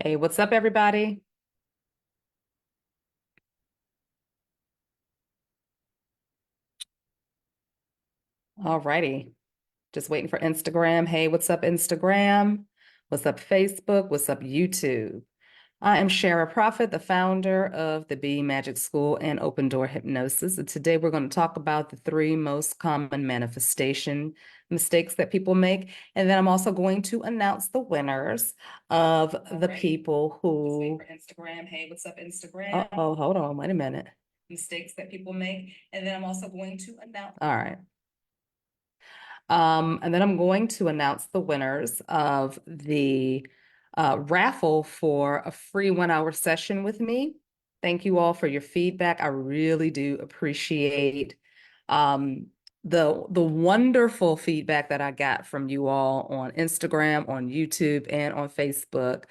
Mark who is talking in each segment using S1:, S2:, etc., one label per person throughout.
S1: Hey, what's up, everybody? All righty. Just waiting for Instagram. Hey, what's up, Instagram? What's up, Facebook? What's up, YouTube? I am Shara Prophet, the founder of the Be Magic School and Open Door Hypnosis. And today we're going to talk about the three most common manifestation mistakes that people make. And then I'm also going to announce the winners of the people who. Just wait for Instagram. Hey, what's up, Instagram? Uh-oh, hold on, wait a minute. Mistakes that people make. And then I'm also going to announce. All right. And then I'm going to announce the winners of the raffle for a free 1 hour session with me. Thank you all for your feedback. I really do appreciate um, the wonderful feedback that I got from you all on Instagram, on YouTube, and on Facebook.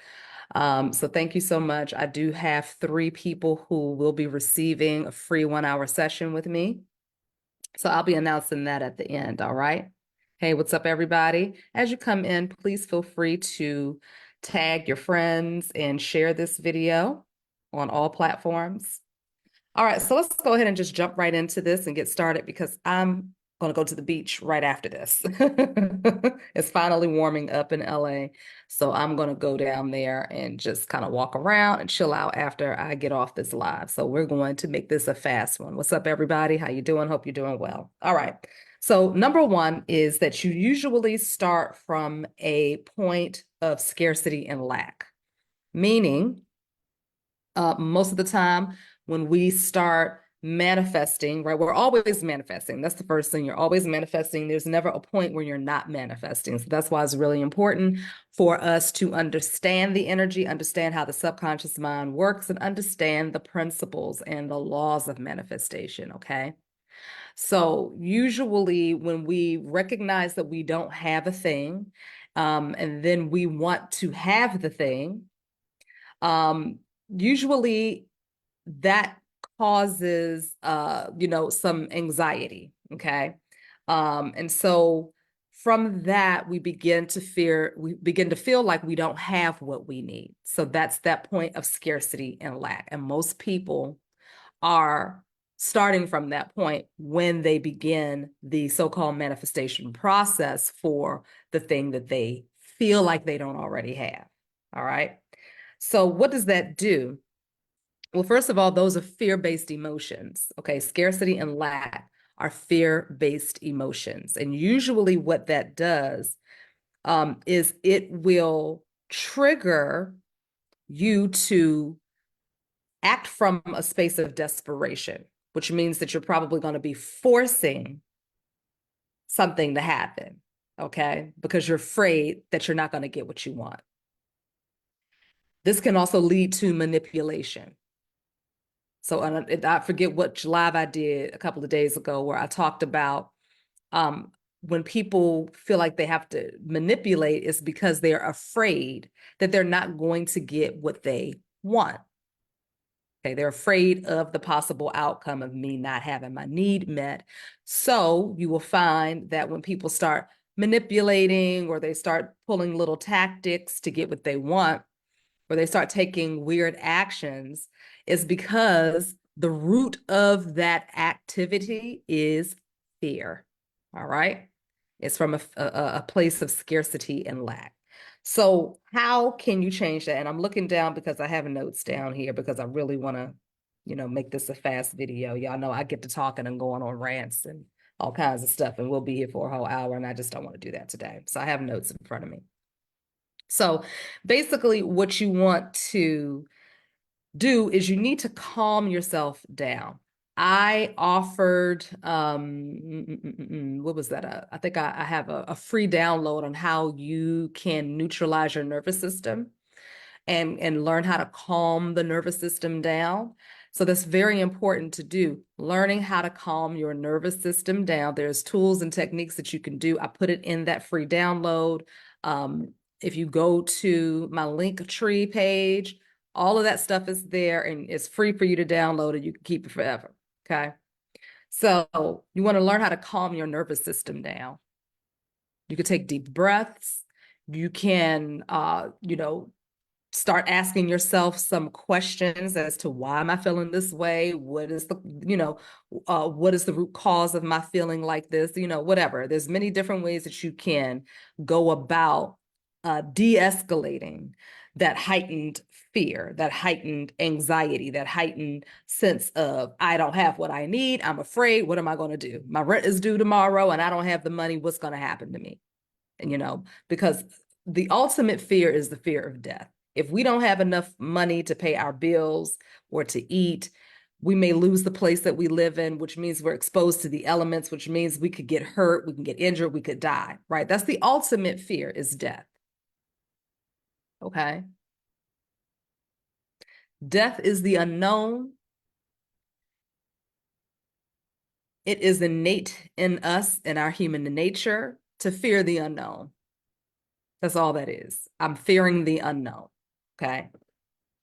S1: So thank you so much. I do have three people who will be receiving a free 1 hour session with me. So I'll be announcing that at the end, all right? Hey, what's up, everybody? As you come in, please feel free to tag your friends and share this video on all platforms. All right, so let's go ahead and just jump right into this and get started because I'm going to go to the beach right after this. It's finally warming up in LA, so I'm going to go down there and just kind of walk around and chill out after I get off this live. So we're going to make this a fast one. What's up, everybody? How you doing? Hope you're doing well. All right. So number one is that you usually start from a point of scarcity and lack, meaning most of the time when we start manifesting, right? We're always manifesting. That's the first thing. You're always manifesting. There's never a point where you're not manifesting. So that's why it's really important for us to understand the energy, understand how the subconscious mind works, and understand the principles and the laws of manifestation. Okay. So usually when we recognize that we don't have a thing, and then we want to have the thing, usually that causes some anxiety. Okay. And so from that we begin to feel like we don't have what we need. So that's that point of scarcity and lack. And most people are starting from that point when they begin the so-called manifestation process for the thing that they feel like they don't already have. All right. So what does that do? Well, first of all, those are fear-based emotions. Okay, scarcity and lack are fear-based emotions. And usually what that does is it will trigger you to act from a space of desperation, which means that you're probably going to be forcing something to happen, okay? Because you're afraid that you're not going to get what you want. This can also lead to manipulation. So I forget what live I did a couple of days ago where I talked about when people feel like they have to manipulate, it's because they're afraid that they're not going to get what they want. Okay, they're afraid of the possible outcome of me not having my need met. So you will find that when people start manipulating or they start pulling little tactics to get what they want, or they start taking weird actions, is because the root of that activity is fear. All right. It's from a place of scarcity and lack. So how can you change that? And I'm looking down because I have notes down here because I really want to, make this a fast video. Y'all know I get to talking and going on rants and all kinds of stuff, and we'll be here for a whole hour, and I just don't want to do that today. So I have notes in front of me. So basically, what you want to do is you need to calm yourself down. I offered, what was that? I think I have a free download on how you can neutralize your nervous system and learn how to calm the nervous system down. So that's very important to do. Learning how to calm your nervous system down. There's tools and techniques that you can do. I put it in that free download. If you go to my Linktree page, all of that stuff is there and it's free for you to download and you can keep it forever. Okay. So you want to learn how to calm your nervous system down. You can take deep breaths. You can, start asking yourself some questions as to why am I feeling this way? What is the, what is the root cause of my feeling like this? Whatever. There's many different ways that you can go about de-escalating that heightened fear, that heightened anxiety, that heightened sense of, I don't have what I need. I'm afraid. What am I going to do? My rent is due tomorrow and I don't have the money. What's going to happen to me? And, because the ultimate fear is the fear of death. If we don't have enough money to pay our bills or to eat, we may lose the place that we live in, which means we're exposed to the elements, which means we could get hurt, we can get injured, we could die, right? That's the ultimate fear, is death. Okay. Death is the unknown. It is innate in us, in our human nature, to fear the unknown. That's all that is. I'm fearing the unknown. Okay.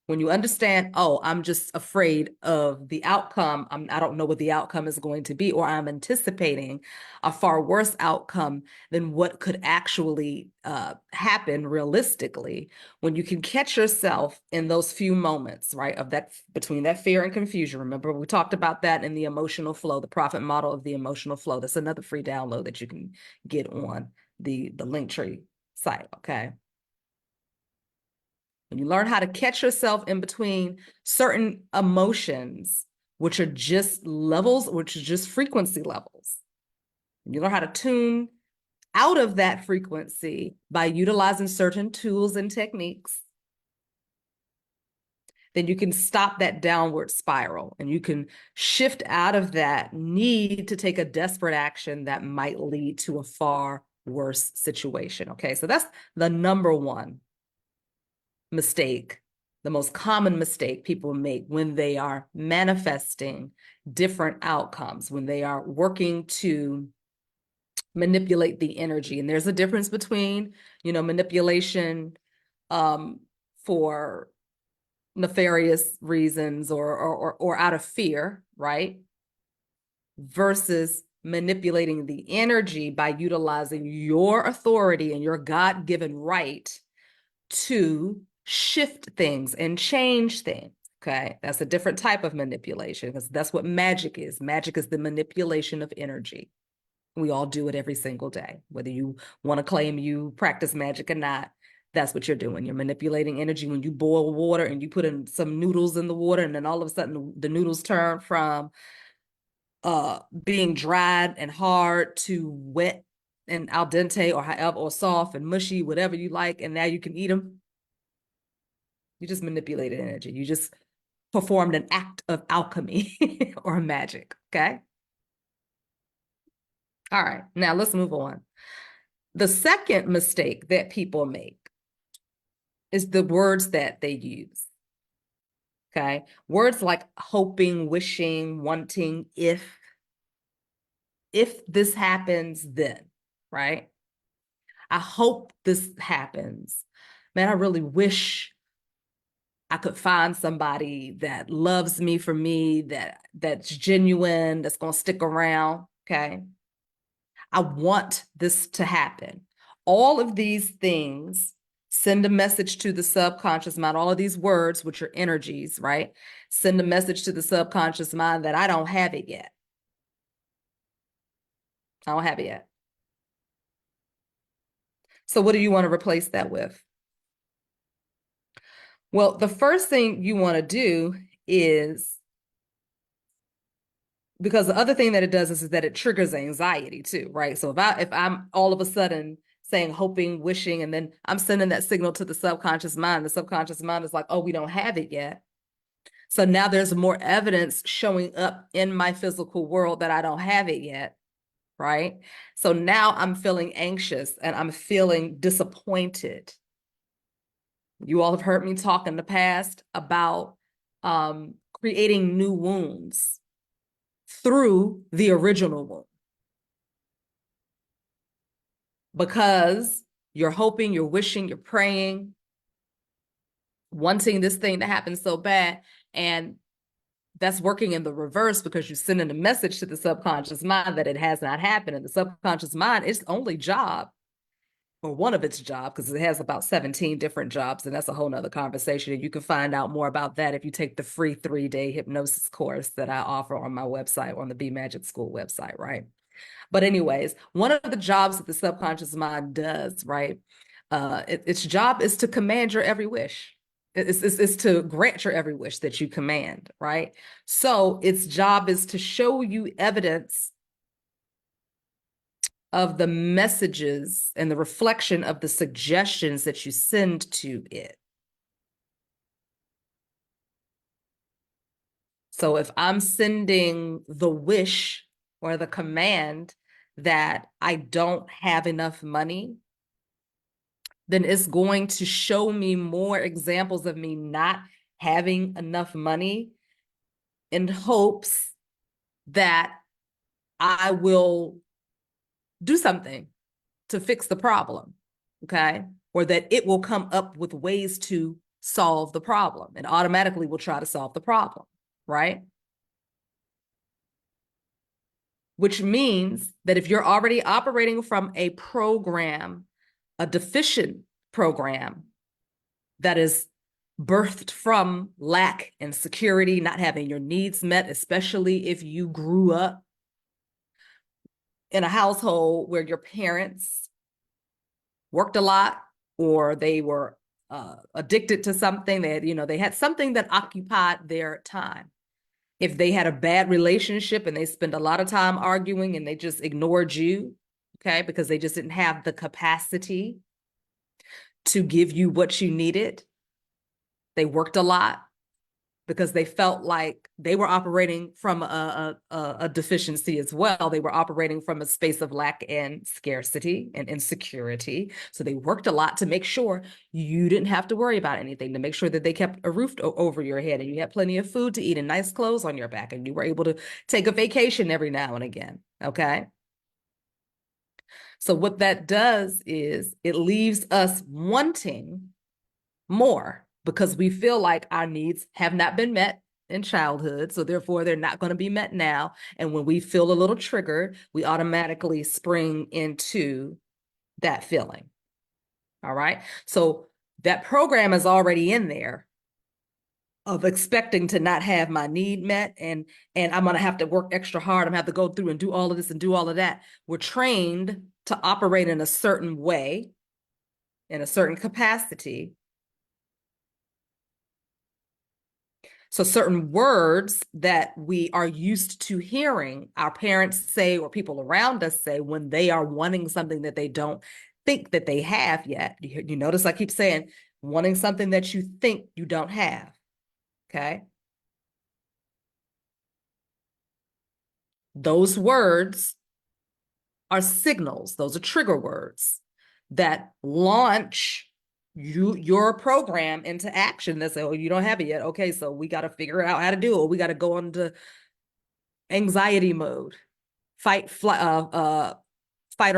S1: When you understand, oh, I'm just afraid of the outcome. I don't know what the outcome is going to be, or I'm anticipating a far worse outcome than what could actually happen realistically. When you can catch yourself in those few moments, right, of that, between that fear and confusion. Remember, we talked about that in the emotional flow, the profit model of the emotional flow. That's another free download that you can get on the Linktree site. Okay. When you learn how to catch yourself in between certain emotions, which are just levels, which are just frequency levels, you learn how to tune out of that frequency by utilizing certain tools and techniques, then you can stop that downward spiral and you can shift out of that need to take a desperate action that might lead to a far worse situation. Okay, so that's the number one mistake, the most common mistake people make when they are manifesting different outcomes, when they are working to manipulate the energy. And there's a difference between, manipulation for nefarious reasons or out of fear, right? Versus manipulating the energy by utilizing your authority and your God-given right to shift things and change things. Okay, that's a different type of manipulation, because that's what magic is. Magic is the manipulation of energy. We all do it every single day, whether you want to claim you practice magic or not. That's what you're doing. You're manipulating energy. When you boil water and you put in some noodles in the water, and then all of a sudden the noodles turn from being dried and hard to wet and al dente, or however, or soft and mushy, whatever you like, and now you can eat them. You just manipulated energy. You just performed an act of alchemy or magic. Okay. All right. Now let's move on. The second mistake that people make is the words that they use. Okay. Words like hoping, wishing, wanting, if this happens, then, right? I hope this happens. Man, I really wish I could find somebody that loves me for me, that's genuine, that's going to stick around. Okay. I want this to happen. All of these things send a message to the subconscious mind. All of these words, which are energies, right? Send a message to the subconscious mind that I don't have it yet. I don't have it yet. So what do you want to replace that with? Well, the first thing you want to do is, because the other thing that it does is that it triggers anxiety too, right? So if I'm all of a sudden saying hoping, wishing, and then I'm sending that signal to the subconscious mind is like, oh, we don't have it yet. So now there's more evidence showing up in my physical world that I don't have it yet, right? So now I'm feeling anxious and I'm feeling disappointed. You all have heard me talk in the past about creating new wounds through the original wound. Because you're hoping, you're wishing, you're praying, wanting this thing to happen so bad, and that's working in the reverse, because you're sending a message to the subconscious mind that it has not happened. And the subconscious mind, its only job or one of its jobs, because it has about 17 different jobs, and that's a whole nother conversation. And you can find out more about that if you take the free 3-day hypnosis course that I offer on my website, on the Be Magic School website, right? But anyways, one of the jobs that the subconscious mind does, right? Its job is to command your every wish. It's to grant your every wish that you command, right? So its job is to show you evidence of the messages and the reflection of the suggestions that you send to it. So if I'm sending the wish or the command that I don't have enough money, then it's going to show me more examples of me not having enough money in hopes that I will do something to fix the problem, okay? Or that it will come up with ways to solve the problem and automatically will try to solve the problem, right? Which means that if you're already operating from a program, a deficient program that is birthed from lack and security, not having your needs met, especially if you grew up in a household where your parents worked a lot or they were addicted to something, they had something that occupied their time. If they had a bad relationship and they spent a lot of time arguing and they just ignored you, okay, because they just didn't have the capacity to give you what you needed. They worked a lot because they felt like they were operating from a deficiency as well. They were operating from a space of lack and scarcity and insecurity. So they worked a lot to make sure you didn't have to worry about anything, to make sure that they kept a roof over your head and you had plenty of food to eat and nice clothes on your back and you were able to take a vacation every now and again, okay? So what that does is it leaves us wanting more because we feel like our needs have not been met in childhood. So therefore, they're not going to be met now. And when we feel a little triggered, we automatically spring into that feeling. All right. So that program is already in there of expecting to not have my need met and I'm going to have to work extra hard. I'm going to have to go through and do all of this and do all of that. We're trained to operate in a certain way, in a certain capacity. So certain words that we are used to hearing our parents say or people around us say when they are wanting something that they don't think that they have yet. You notice I keep saying wanting something that you think you don't have, okay? Those words are signals. Those are trigger words that launch your program into action that say, oh, you don't have it yet. Okay, so we got to figure out how to do it. We got to go into anxiety mode, fight or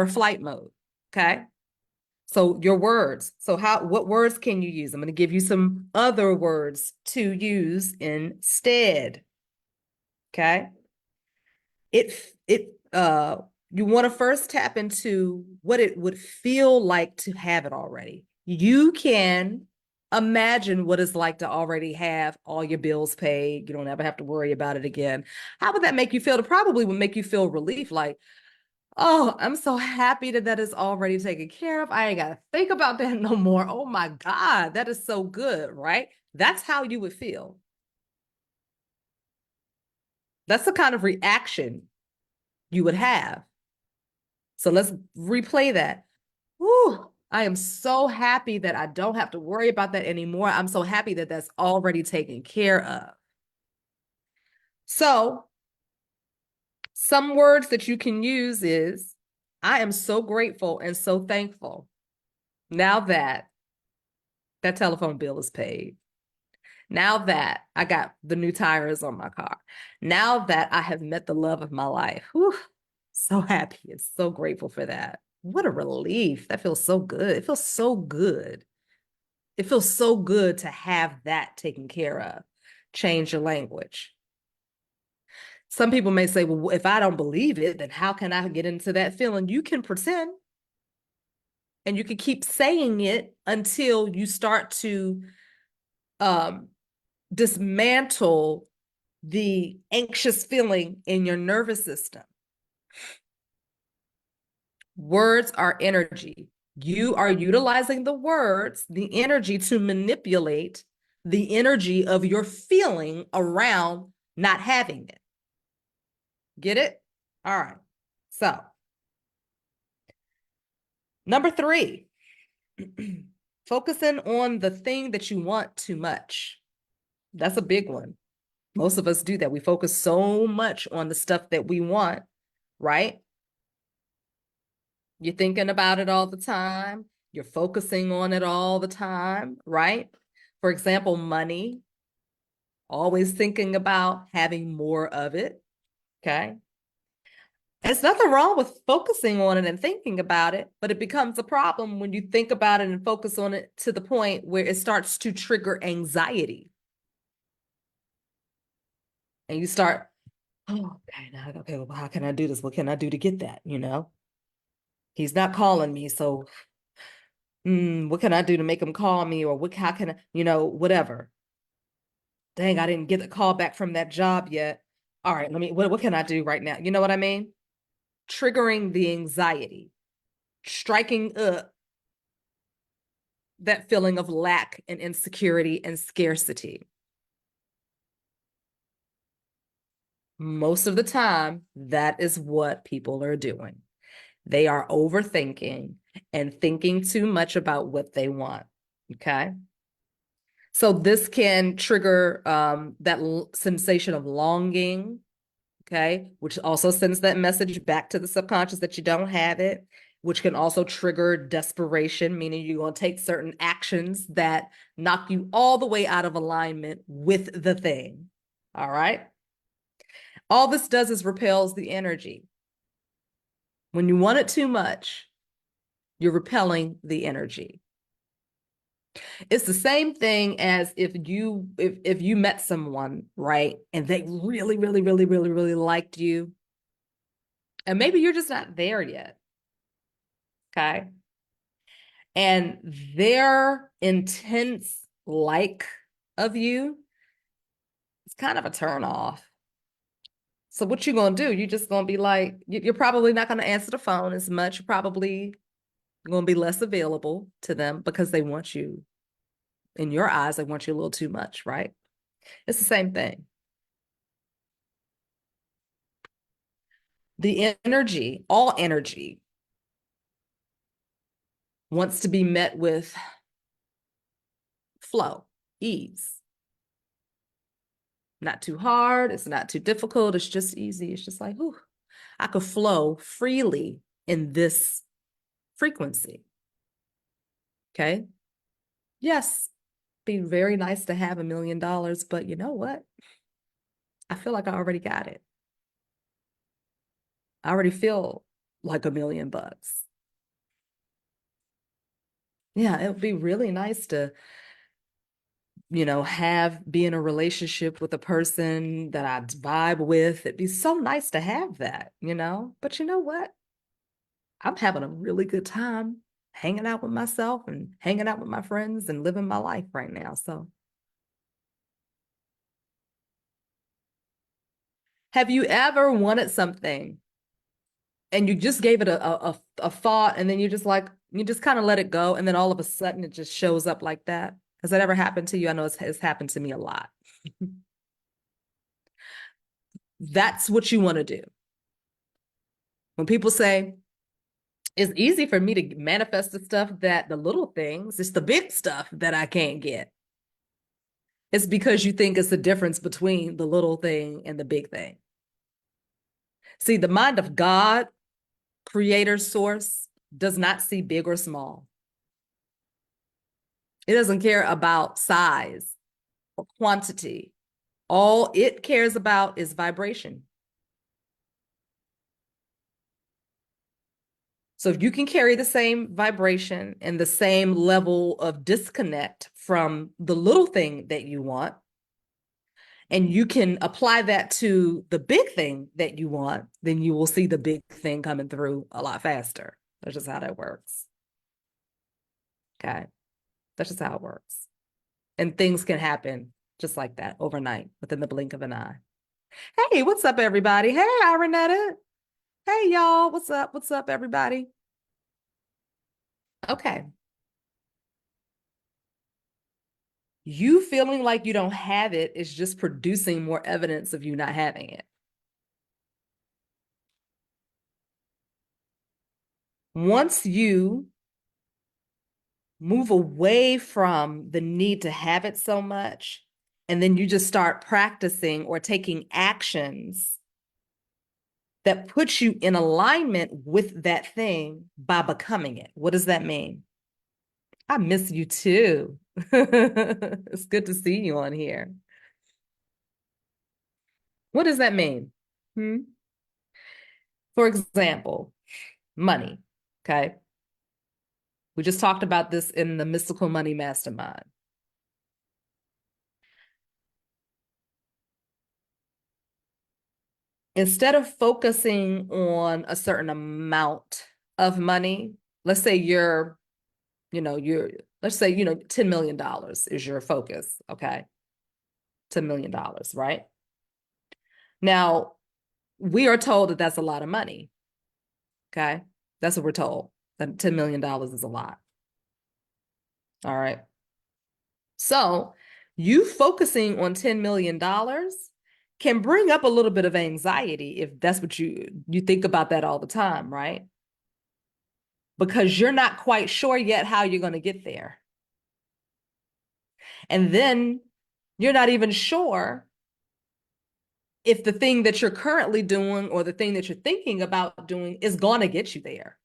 S1: flight mode. Okay. So your words. So what words can you use? I'm going to give you some other words to use instead. Okay. You want to first tap into what it would feel like to have it already. You can imagine what it's like to already have all your bills paid. You don't ever have to worry about it again. How would that make you feel? It probably would make you feel relief, like, oh, I'm so happy that that is already taken care of. I ain't got to think about that no more. Oh my God, that is so good, right? That's how you would feel. That's the kind of reaction you would have. So let's replay that. Whew, I am so happy that I don't have to worry about that anymore. I'm so happy that that's already taken care of. So some words that you can use is, I am so grateful and so thankful now that that telephone bill is paid. Now that I got the new tires on my car. Now that I have met the love of my life. Whew, so happy and so grateful for that. What a relief. That feels so good. It feels so good. It feels so good to have that taken care of. Change your language. Some people may say, well, if I don't believe it, then how can I get into that feeling? You can pretend. And you can keep saying it until you start to um, dismantle the anxious feeling in your nervous system. Words are energy. You are utilizing the words, the energy, to manipulate the energy of your feeling around not having it. Get it? All right. So, number 3, focusing on the thing that you want too much. That's a big one. Most of us do that. We focus so much on the stuff that we want, right? You're thinking about it all the time. You're focusing on it all the time, right? For example, money, always thinking about having more of it, okay? There's nothing wrong with focusing on it and thinking about it, but it becomes a problem when you think about it and focus on it to the point where it starts to trigger anxiety. And you start, oh, okay, well, how can I do this? What can I do to get that? He's not calling me, so what can I do to make him call me? Or how can I, whatever. Dang, I didn't get the call back from that job yet. All right, what can I do right now? You know what I mean? Triggering the anxiety, striking up that feeling of lack and insecurity and scarcity. Most of the time, that is what people are doing. They are overthinking and thinking too much about what they want. Okay. So this can trigger that sensation of longing, okay, which also sends that message back to the subconscious that you don't have it, which can also trigger desperation, meaning you're going to take certain actions that knock you all the way out of alignment with the thing. All right. All this does is repels the energy. When you want it too much, you're repelling the energy. It's the same thing as if you met someone, right, and they really, really, really, really, really liked you, and maybe you're just not there yet, okay? And their intense like of you is kind of a turn off. So what you gonna do? You're just gonna be like, you're probably not gonna answer the phone as much. You're probably gonna be less available to them because they want you, in your eyes, they want you a little too much, right? It's the same thing. The energy, all energy, wants to be met with flow, ease. Not too hard, it's not too difficult, it's just easy. It's just like, whew, I could flow freely in this frequency. Okay. Yes, be very nice to have $1 million, but you know what? I feel like I already got it. I already feel like $1 million. Yeah, it would be really nice to, be in a relationship with a person that I vibe with. It'd be so nice to have that. But you know what? I'm having a really good time hanging out with myself and hanging out with my friends and living my life right now. So, have you ever wanted something and you just gave it a thought and then you just kind of let it go and then all of a sudden it just shows up like that? Has that ever happened to you? I know it's happened to me a lot. That's what you want to do. When people say, it's easy for me to manifest the stuff that the little things, it's the big stuff that I can't get. It's because you think it's the difference between the little thing and the big thing. See, the mind of God, creator, source, does not see big or small. It doesn't care about size or quantity. All it cares about is vibration. So if you can carry the same vibration and the same level of disconnect from the little thing that you want, and you can apply that to the big thing that you want, then you will see the big thing coming through a lot faster. That's just how that works. Okay. That's just how it works. And things can happen just like that overnight within the blink of an eye. Hey, what's up, everybody? Hey, Aranetta. Hey, y'all. What's up? What's up, everybody? Okay. You feeling like you don't have it is just producing more evidence of you not having it. Once you move away from the need to have it so much, and then you just start practicing or taking actions that puts you in alignment with that thing by becoming it. What does that mean? I miss you too. It's good to see you on here. What does that mean? Hmm? For example, money. Okay. We just talked about this in the Mystical Money Mastermind. Instead of focusing on a certain amount of money, let's say let's say, $10 million is your focus. Okay. $10 million, right? Now, we are told that that's a lot of money. Okay. That's what we're told, that $10 million is a lot. All right. So you focusing on $10 million can bring up a little bit of anxiety if that's what you think about that all the time, right? Because you're not quite sure yet how you're going to get there. And then you're not even sure if the thing that you're currently doing or the thing that you're thinking about doing is going to get you there.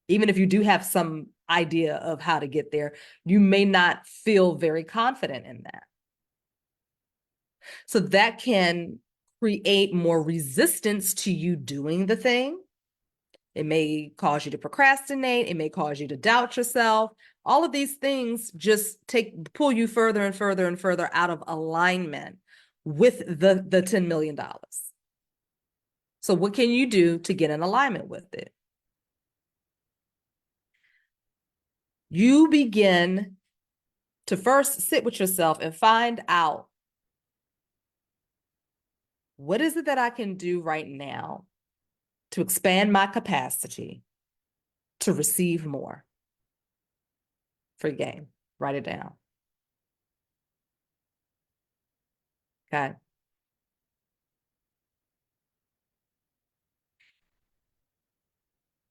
S1: Even if you do have some idea of how to get there, you may not feel very confident in that. So that can create more resistance to you doing the thing. It may cause you to procrastinate. It may cause you to doubt yourself. All of these things just pull you further and further and further out of alignment with the $10 million. So what can you do to get in alignment with it? You begin to first sit with yourself and find out, what is it that I can do right now to expand my capacity to receive more? Free game. Write it down. Okay.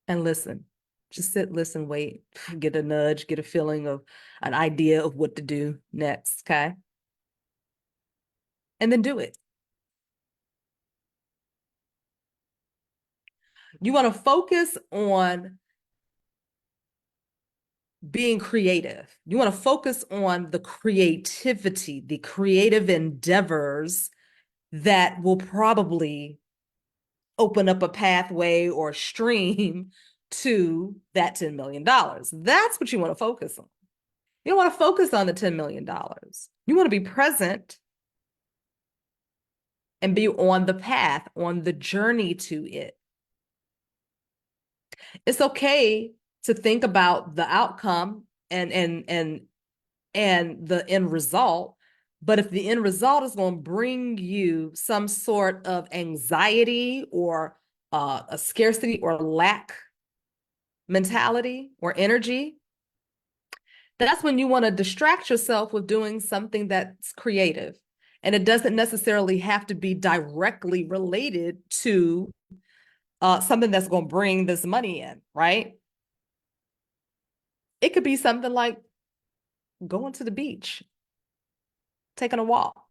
S1: And listen. Just sit, listen, wait, get a nudge, get a feeling of an idea of what to do next. Okay. And then do it. You want to focus on being creative. You want to focus on the creativity, the creative endeavors that will probably open up a pathway or stream to that $10 million. That's what you want to focus on. You don't want to focus on the $10 million. You want to be present and be on the path, on the journey to it. It's okay to think about the outcome and the end result, but if the end result is going to bring you some sort of anxiety or a scarcity or lack mentality or energy, that's when you want to distract yourself with doing something that's creative. And it doesn't necessarily have to be directly related to something that's going to bring this money in, right? It could be something like going to the beach, taking a walk,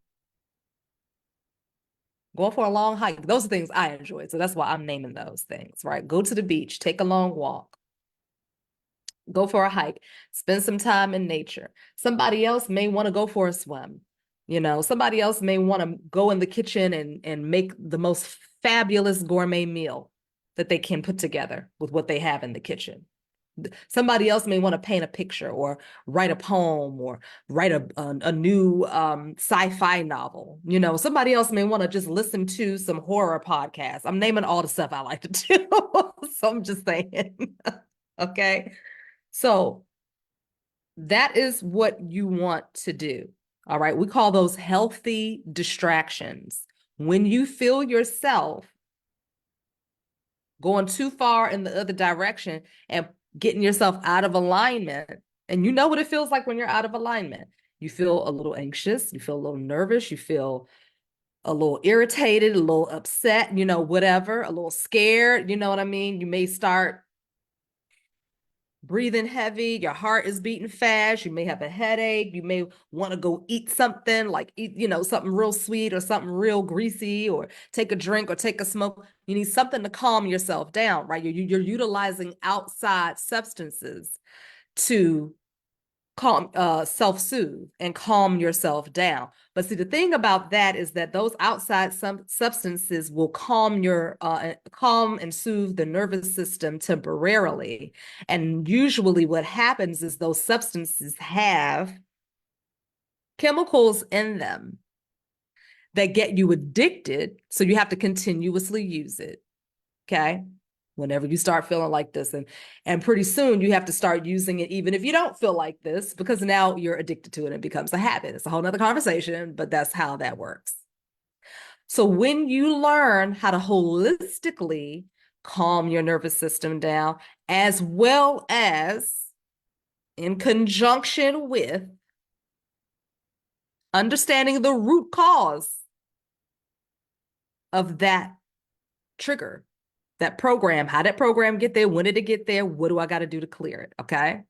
S1: going for a long hike. Those are things I enjoy. So that's why I'm naming those things, right? Go to the beach, take a long walk, go for a hike, spend some time in nature. Somebody else may want to go for a swim. Somebody else may want to go in the kitchen and make the most fabulous gourmet meal that they can put together with what they have in the kitchen. Somebody else may want to paint a picture or write a poem or write a new sci-fi novel. Somebody else may want to just listen to some horror podcasts. I'm naming all the stuff I like to do. So I'm just saying. Okay. So That is what you want to do. All right. We call those healthy distractions. When you feel yourself going too far in the other direction and getting yourself out of alignment, and you know what it feels like when you're out of alignment. You feel a little anxious, you feel a little nervous, you feel a little irritated, a little upset, whatever, a little scared, you know what I mean? You may start breathing heavy, your heart is beating fast, you may have a headache, you may want to go eat something like eat, something real sweet or something real greasy, or take a drink or take a smoke. You need something to calm yourself down, right? You're utilizing outside substances to calm, self-soothe and calm yourself down. But see, the thing about that is that those outside substances will calm and soothe the nervous system temporarily. And usually what happens is those substances have chemicals in them that get you addicted, so you have to continuously use it. Okay. Whenever you start feeling like this, and pretty soon you have to start using it even if you don't feel like this, because now you're addicted to it and it becomes a habit. It's a whole nother conversation, but that's how that works. So when you learn how to holistically calm your nervous system down, as well as in conjunction with understanding the root cause of that trigger, that program, how that program get there, when did it get there, what do I got to do to clear it? Okay.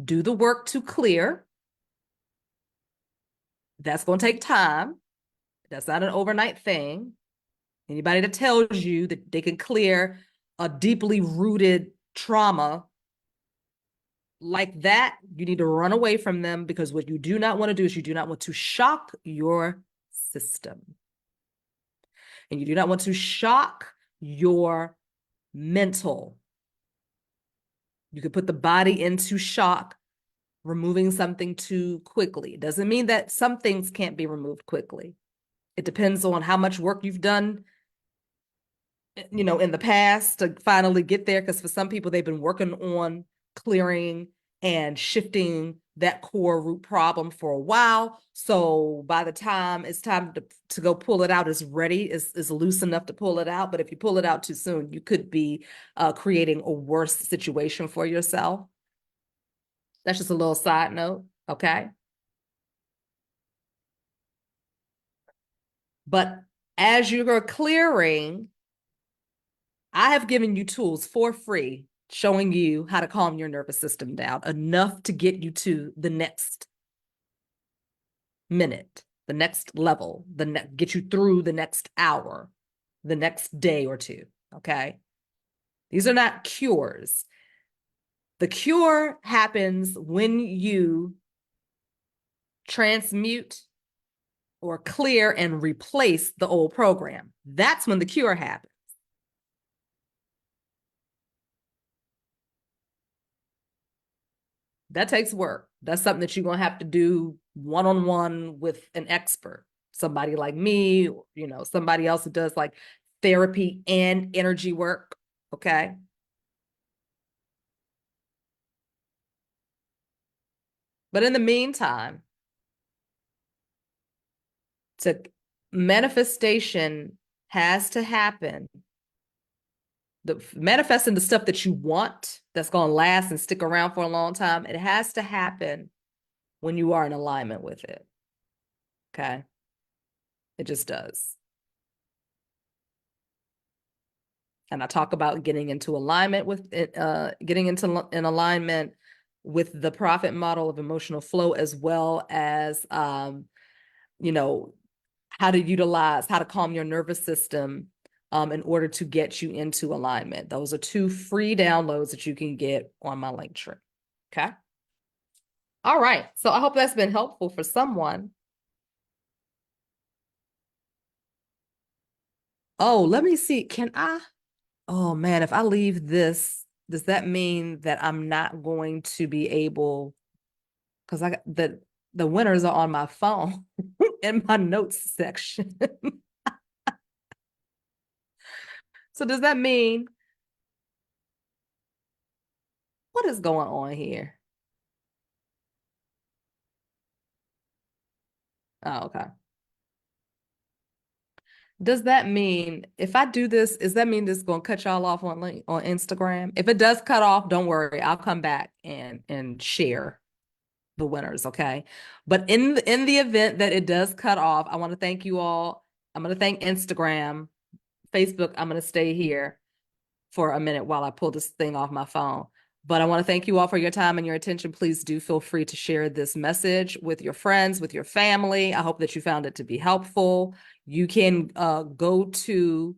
S1: Do the work to clear. That's going to take time. That's not an overnight thing. Anybody that tells you that they can clear a deeply rooted trauma like that, you need to run away from them, because what you do not want to do is you do not want to shock your system. And you do not want to shock your mental. You could put the body into shock removing something too quickly. It doesn't mean that some things can't be removed quickly. It depends on how much work you've done, in the past to finally get there. Because for some people, they've been working on clearing and shifting that core root problem for a while. So by the time it's time to go pull it out, is ready, is loose enough to pull it out. But if you pull it out too soon, you could be creating a worse situation for yourself. That's just a little side note, okay? But as you're clearing, I have given you tools for free showing you how to calm your nervous system down enough to get you to the next minute, the next level, get you through the next hour, the next day or two, okay? These are not cures. The cure happens when you transmute or clear and replace the old program. That's when the cure happens. That takes work. That's something that you're going to have to do one-on-one with an expert, somebody like me, somebody else who does like therapy and energy work. Okay. But in the meantime, manifestation has to happen. Manifesting the stuff that you want, that's going to last and stick around for a long time, it has to happen when you are in alignment with it. Okay. It just does. And I talk about getting into alignment with it, getting into an alignment with the profit model of emotional flow, as well as, how to calm your nervous system in order to get you into alignment. Those are 2 free downloads that you can get on my link tree. Okay. All right. So I hope that's been helpful for someone. Oh, let me see. Oh man, if I leave this, does that mean that I'm not going to be able, because the winners are on my phone in my notes section. So does that mean, What is going on here? Oh, okay. Does that mean if I do this, does that mean this is gonna cut y'all off on Instagram? If it does cut off, don't worry. I'll come back and share the winners, okay? But in the event that it does cut off, I want to thank you all. I'm gonna thank Instagram, Facebook. I'm gonna stay here for a minute while I pull this thing off my phone. But I want to thank you all for your time and your attention. Please do feel free to share this message with your friends, with your family. I hope that you found it to be helpful. You can go to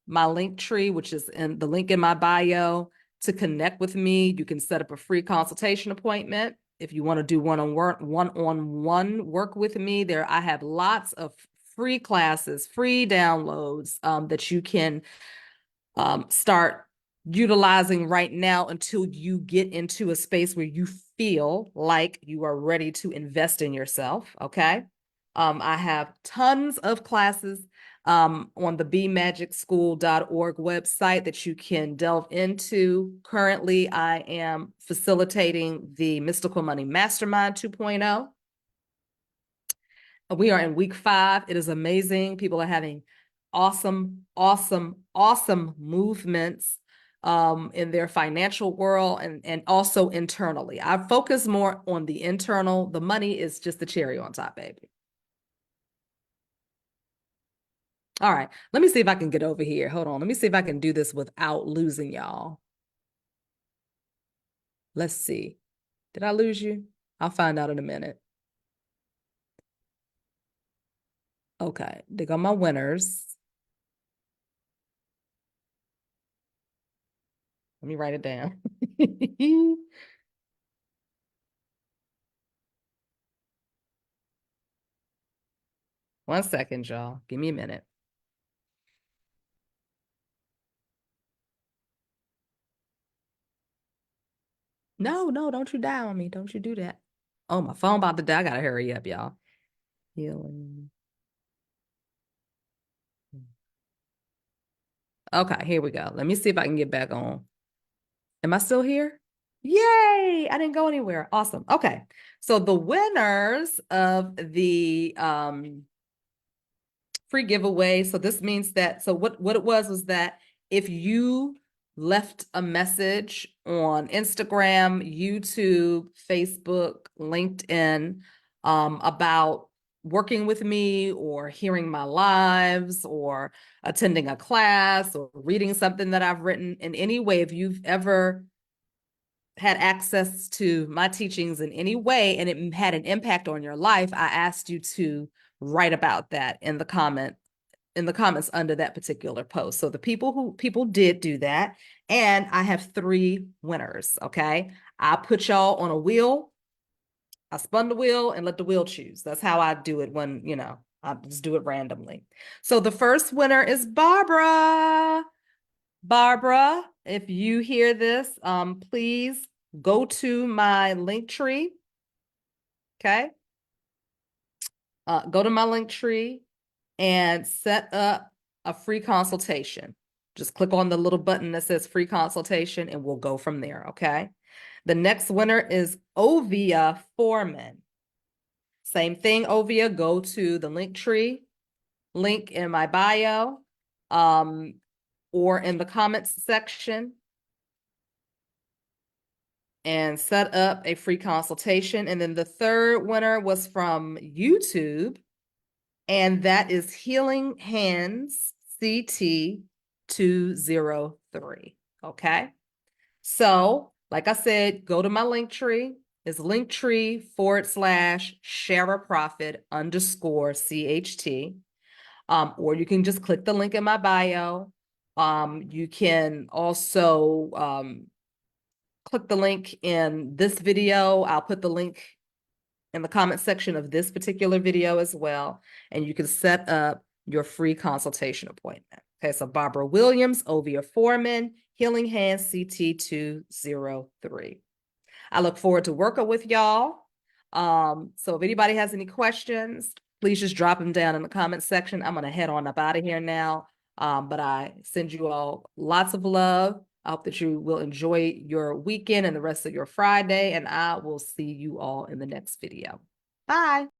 S1: my link tree, which is in the link in my bio, to connect with me. You can set up a free consultation appointment. If you want to do one-on-one work with me, there I have lots of free classes, free downloads that you can start utilizing right now until you get into a space where you feel like you are ready to invest in yourself. Okay. I have tons of classes on the bemagicschool.org website that you can delve into. Currently, I am facilitating the Mystical Money Mastermind 2.0. We are in week 5. It is amazing. People are having awesome, awesome, awesome movements in their financial world and also internally. I focus more on the internal. The money is just the cherry on top, baby. All right, let me see if I can get over here. Hold on. Let me see if I can do this without losing y'all. Let's see. Did I lose you? I'll find out in a minute. Okay, they got my winners. Let me write it down. 1 second, y'all. Give me a minute. No, no, don't you die on me. Don't you do that. Oh, my phone about to die. I gotta hurry up, y'all. Healing. Okay, here we go. Let me see if I can get back on. Am I still here? Yay! I didn't go anywhere. Awesome. Okay. So the winners of the free giveaway. So this means that, so what it was that if you left a message on Instagram, YouTube, Facebook, LinkedIn, about working with me or hearing my lives or attending a class or reading something that I've written in any way, if you've ever had access to my teachings in any way and it had an impact on your life, I asked you to write about that in the comments under that particular post. So the people did do that, and I have 3 winners. Okay, I put y'all on a wheel. I spun the wheel and let the wheel choose. That's how I do it when I just do it randomly. So the first winner is Barbara. Barbara, if you hear this, please go to my link tree. Okay. Go to my link tree and set up a free consultation. Just click on the little button that says free consultation and we'll go from there. Okay. The next winner is Ovia Foreman. Same thing, Ovia, go to the link tree, link in my bio, or in the comments section, and set up a free consultation. And then the third winner was from YouTube, and that is Healing Hands CT 203. Okay. So, like I said, go to my link tree. It's linktree/SharaProfit_CHT. Or you can just click the link in my bio. You can also click the link in this video. I'll put the link in the comment section of this particular video as well. And you can set up your free consultation appointment. Okay, so Barbara Williams, Ovia Foreman, Healing Hands CT 203. I look forward to working with y'all. So if anybody has any questions, please just drop them down in the comment section. I'm going to head on up out of here now. But I send you all lots of love. I hope that you will enjoy your weekend and the rest of your Friday, and I will see you all in the next video. Bye.